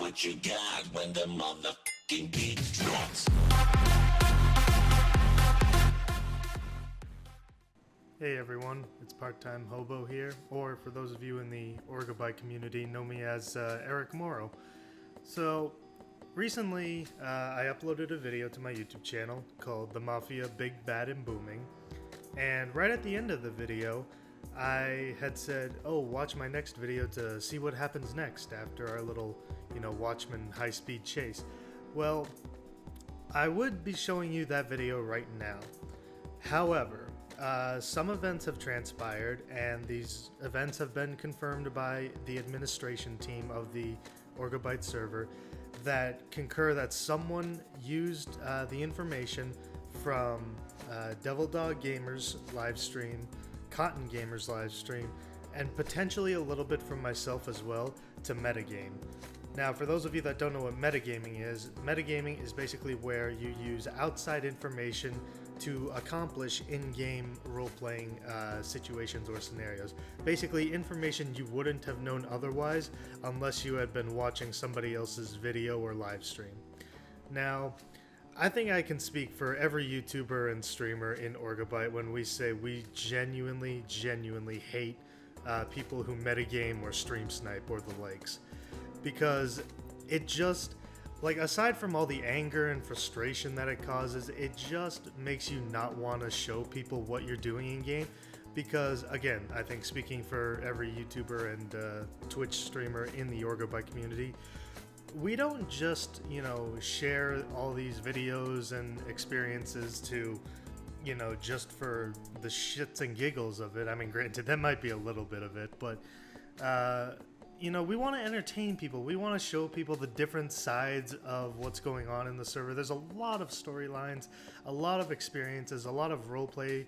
what you got when the motherfucking beat drops. Hey everyone, it's Part-Time Hobo here, or for those of you in the Orgobyte community, know me as Eric Morrow. So, recently I uploaded a video to my YouTube channel called The Mafia Big, Bad, and Booming, and right at the end of the video, I had said, oh, watch my next video to see what happens next after our little, Watchmen high-speed chase. Well, I would be showing you that video right now. However, some events have transpired, and these events have been confirmed by the administration team of the Orgobyte server that concur that someone used the information from Devil Dog Gamer's live stream, Cotton Gamer's live stream, and potentially a little bit from myself as well to metagame. Now, for those of you that don't know what metagaming is basically where you use outside information to accomplish in-game role-playing situations or scenarios. Basically, information you wouldn't have known otherwise unless you had been watching somebody else's video or live stream. Now, I think I can speak for every YouTuber and streamer in Orgobyte when we say we genuinely hate people who metagame or stream snipe or the likes. Because it just, aside from all the anger and frustration that it causes, it just makes you not want to show people what you're doing in game. Because, again, I think speaking for every YouTuber and Twitch streamer in the Orgobyte community, we don't just, share all these videos and experiences to, just for the shits and giggles of it. I mean, granted, that might be a little bit of it, but, we want to entertain people. We want to show people the different sides of what's going on in the server. There's a lot of storylines, a lot of experiences, a lot of roleplay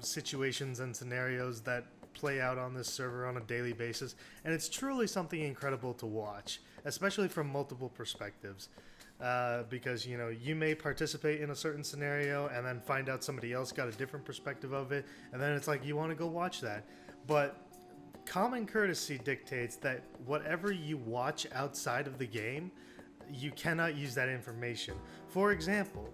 situations and scenarios that play out on this server on a daily basis, and it's truly something incredible to watch, especially from multiple perspectives. Because, you may participate in a certain scenario and then find out somebody else got a different perspective of it, and then it's like you want to go watch that. But common courtesy dictates that whatever you watch outside of the game, you cannot use that information. For example,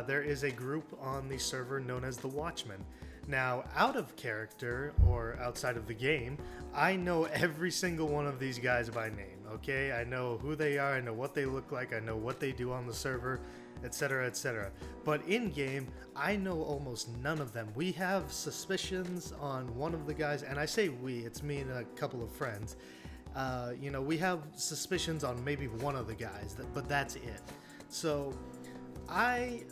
there is a group on the server known as the Watchmen. Now, out of character, or outside of the game, I know every single one of these guys by name, okay? I know who they are, I know what they look like, I know what they do on the server, etc., etc. But in-game, I know almost none of them. We have suspicions on one of the guys, and I say we, it's me and a couple of friends. We have suspicions on maybe one of the guys, but that's it. So, I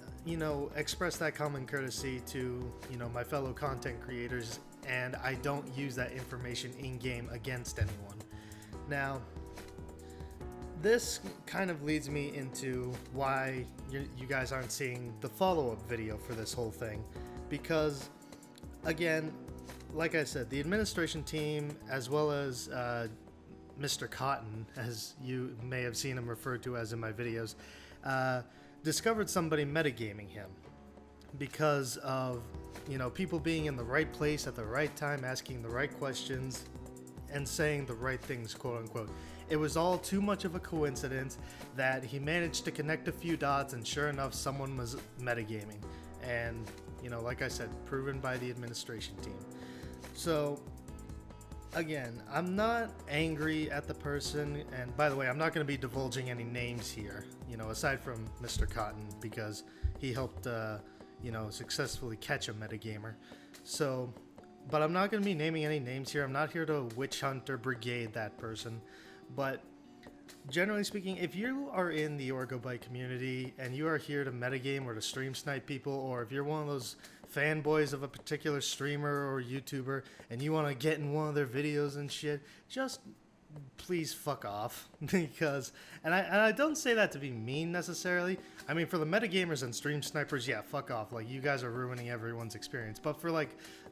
express that common courtesy to, my fellow content creators, and I don't use that information in-game against anyone. Now, this kind of leads me into why you guys aren't seeing the follow-up video for this whole thing. Because, again, like I said, the administration team, as well as Mr. Cotton, as you may have seen him referred to as in my videos, discovered somebody metagaming him because of, people being in the right place at the right time, asking the right questions, and saying the right things, quote unquote. It was all too much of a coincidence that he managed to connect a few dots, and sure enough, someone was metagaming. And, like I said, proven by the administration team. So, again, I'm not angry at the person, and by the way, I'm not going to be divulging any names here, aside from Mr. Cotton, because he helped, successfully catch a metagamer. So, but I'm not going to be naming any names here. I'm not here to witch hunt or brigade that person. But generally speaking, if you are in the Orgobyte community and you are here to metagame or to stream snipe people, or if you're one of those fanboys of a particular streamer or YouTuber and you want to get in one of their videos and shit, just please fuck off. Because, and I don't say that to be mean necessarily. I mean, for the metagamers and stream snipers, yeah, fuck off. Like, you guys are ruining everyone's experience. But for,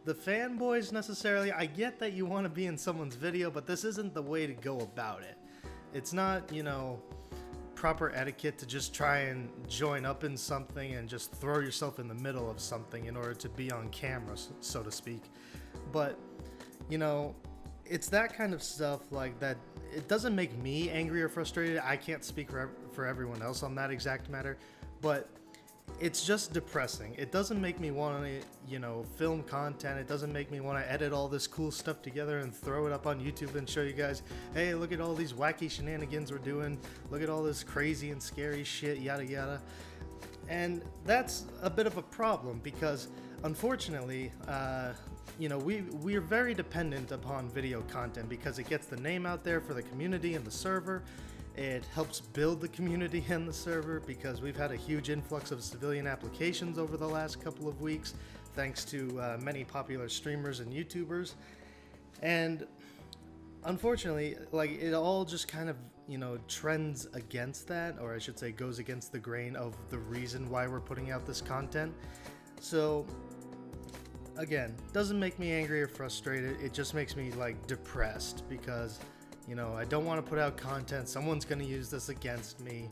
the fanboys necessarily, I get that you want to be in someone's video, but this isn't the way to go about it. It's not, proper etiquette to just try and join up in something and just throw yourself in the middle of something in order to be on camera, so to speak. But, it's that kind of stuff like that it doesn't make me angry or frustrated. I can't speak for everyone else on that exact matter, but it's just depressing. It doesn't make me want to, film content. It doesn't make me want to edit all this cool stuff together and throw it up on YouTube and show you guys, hey, look at all these wacky shenanigans we're doing. Look at all this crazy and scary shit, yada yada. And that's a bit of a problem because, unfortunately, we're very dependent upon video content because it gets the name out there for the community and the server. It helps build the community and the server because we've had a huge influx of civilian applications over the last couple of weeks, thanks to many popular streamers and YouTubers. And unfortunately, it all just kind of, trends against that, or I should say goes against the grain of the reason why we're putting out this content. So, again, doesn't make me angry or frustrated. It just makes me, depressed because I don't want to put out content. Someone's going to use this against me.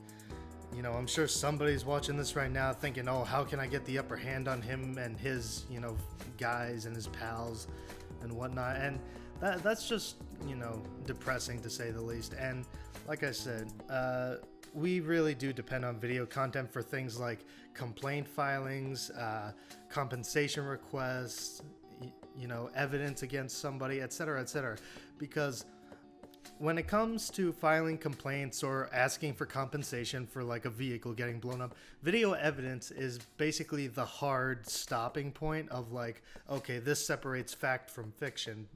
I'm sure somebody's watching this right now thinking, oh, how can I get the upper hand on him and his, guys and his pals and whatnot. And that's just, depressing to say the least. And like I said, we really do depend on video content for things like complaint filings, compensation requests, evidence against somebody, etc., because when it comes to filing complaints or asking for compensation for a vehicle getting blown up, video evidence is basically the hard stopping point of okay, this separates fact from fiction,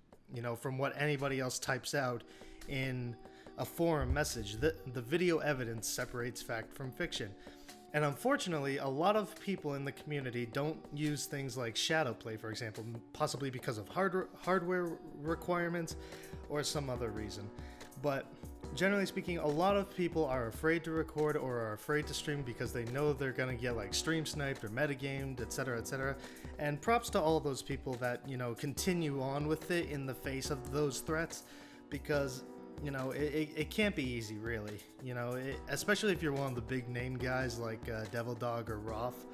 from what anybody else types out in a forum message. The video evidence separates fact from fiction. And unfortunately, a lot of people in the community don't use things like shadowplay, for example, possibly because of hardware requirements or some other reason. But generally speaking, a lot of people are afraid to record or are afraid to stream because they know they're going to get stream sniped or metagamed, etc., etc. And props to all those people that, continue on with it in the face of those threats because it can't be easy, really. Especially if you're one of the big name guys like Devil Dog or Roth.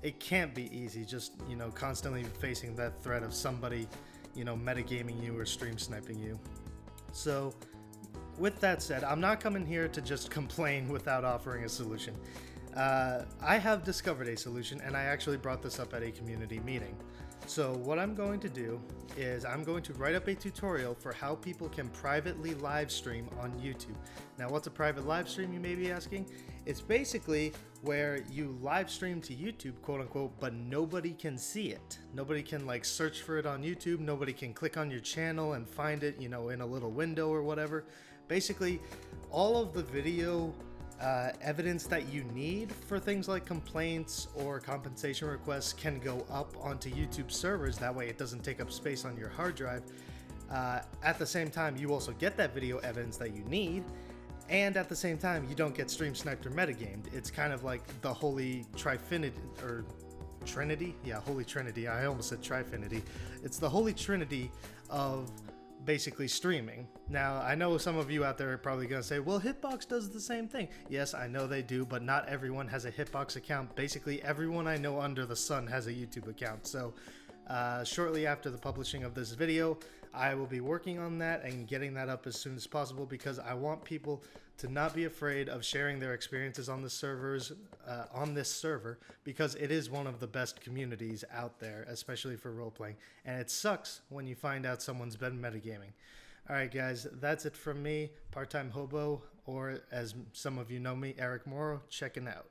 It can't be easy just, constantly facing that threat of somebody, metagaming you or stream sniping you. So, with that said, I'm not coming here to just complain without offering a solution. I have discovered a solution, and I actually brought this up at a community meeting. So what I'm going to do is I'm going to write up a tutorial for how people can privately live stream on YouTube. Now, what's a private live stream, you may be asking? It's basically where you live stream to YouTube, quote unquote, but nobody can see it. Nobody can search for it on YouTube. Nobody can click on your channel and find it, in a little window or whatever. Basically, all of the video evidence that you need for things like complaints or compensation requests can go up onto YouTube servers. That way it doesn't take up space on your hard drive. At the same time, you also get that video evidence that you need, and at the same time, you don't get stream sniped or metagamed. It's kind of like the holy trifinity, or trinity? Yeah, holy trinity. I almost said trifinity. It's the holy trinity of basically streaming. Now, I know some of you out there are probably going to say, well, Hitbox does the same thing. Yes, I know they do, but not everyone has a Hitbox account. Basically, everyone I know under the sun has a YouTube account. So, shortly after the publishing of this video, I will be working on that and getting that up as soon as possible because I want people to not be afraid of sharing their experiences on the servers, on this server, because it is one of the best communities out there, especially for role-playing. And it sucks when you find out someone's been metagaming. Alright guys, that's it from me, part-time hobo, or as some of you know me, Eric Morrow, checking out.